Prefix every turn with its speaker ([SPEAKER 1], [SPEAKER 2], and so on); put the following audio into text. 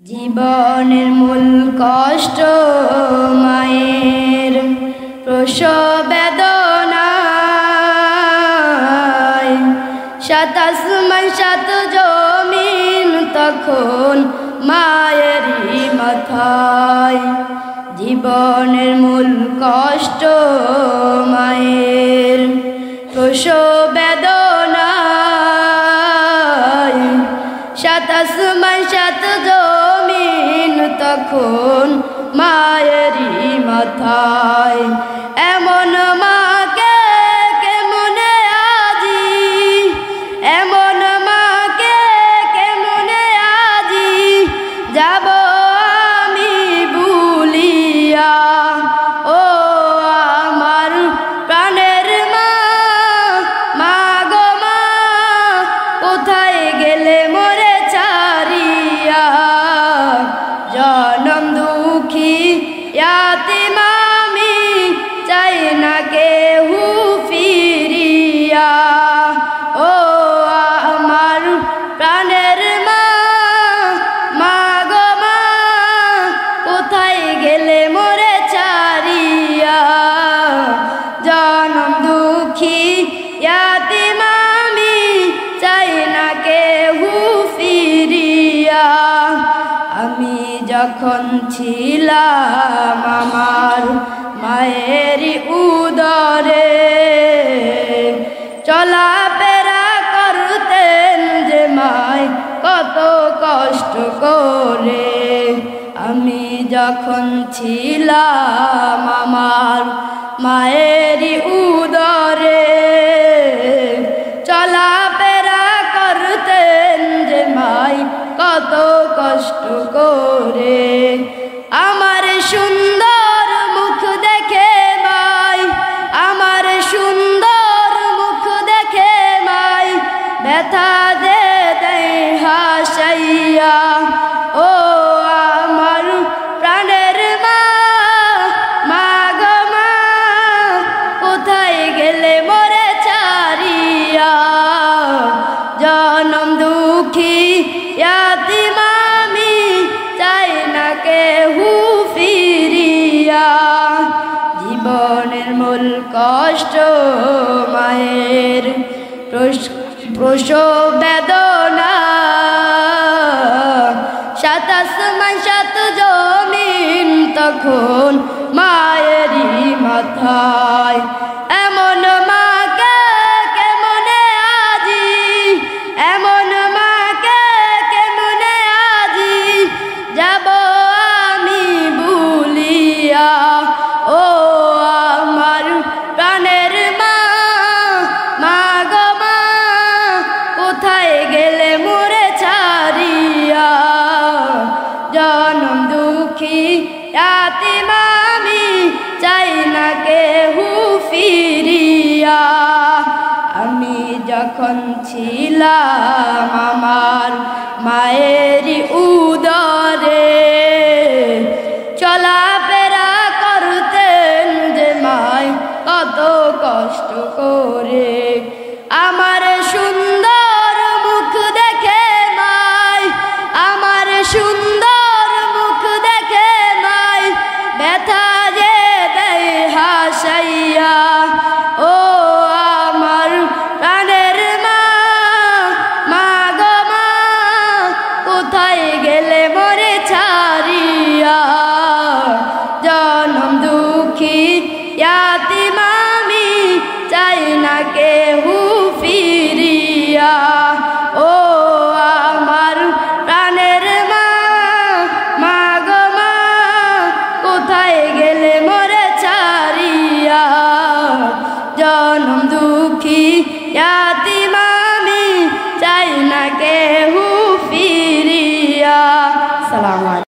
[SPEAKER 1] জীবনের মূল কষ্ট মায়ের প্রসব বেদনায়, সাত আসমান সাত জমিন তখন মায়েরই মাথায়। জীবনের মূল কষ্ট মায়ের প্রসব বেদনায়, সাত আসমান সাত জমিন তখন মায়েরই মাথায়। এমন মাকে কেমনে আজি, এমন মাকে কেমনে আজি যাব আমি ভুলিয়া। ও আমার প্রাণের মা, মা গো মা, কোথায় গেলে মোরে ছাড়িয়া। জনম দুঃখী ইয়াতীম আমি, চাই না কেহু ফিরিয়া। ও আমার প্রাণের মা, মা গো মা, কোথায় গেলে মোরে ছাড়িয়া। জনম দুঃখী ইয়াতীম আমি, চাই না কেহু ফিরিয়া। আমি যখন ছিলাম আমার মায়েরই উদরে, চলাফেরা করতেন যে মায় কত কষ্ট করে। আমি যখন ছিলাম আমার মায়েরই উদরে, চলাফেরা করতেন যে মায় কত কষ্ট করে। আমার সুন্দর মুখ দেখে মাই, আমার সুন্দর মুখ দেখে মাই ব্যথা দে দেয় হাসাইয়া। ও আমার প্রাণের মা, মা গো মা, কোথায় গেলে মোরে ছাড়িয়া। জনম দুঃখী ইয়াতীম আমি, চাই না কেহু ফিরিয়া। জীবনের মূল কষ্ট মায়ের প্রসব বেদনা, সাত আসমান সাত জমিন তখন মায়েরই মাথায়। এমন মাকে কেমনে আজি, এমন মাকে কেমনে আজি যাব আমি ভুলিয়া। ও আমার প্রাণের মা, মা গো মা, কোথায় গেলে মোরে ছাড়িয়া। জনম দুঃখী ইয়াতীম আমি, চাই না কেহু ফিরিয়া। আমি যখন ছিলাম আমার মায়েরই উদরে, চলাফেরা করতেন যে মায় কত কষ্ট করে। আমার সুন্দর মুখ দেখে মায়, আমার সুন্দর মুখ দেখে মায় ব্যথা যে দেয় হাসাইয়া। ও আমার প্রাণের মা, মা গো মা, কোথায় গেলে মোরে ছাড়িয়া। জনম দুঃখী ইয়াতীম আমি, চাই না কেহু ফিরিয়া। ও আমার প্রাণের মা, মা গো মা, কোথায় গেলে মোরে ছাড়িয়া। জনম দুঃখী ইয়াতীম আমি, চাই না কেহু ফিরিয়া। সালাম।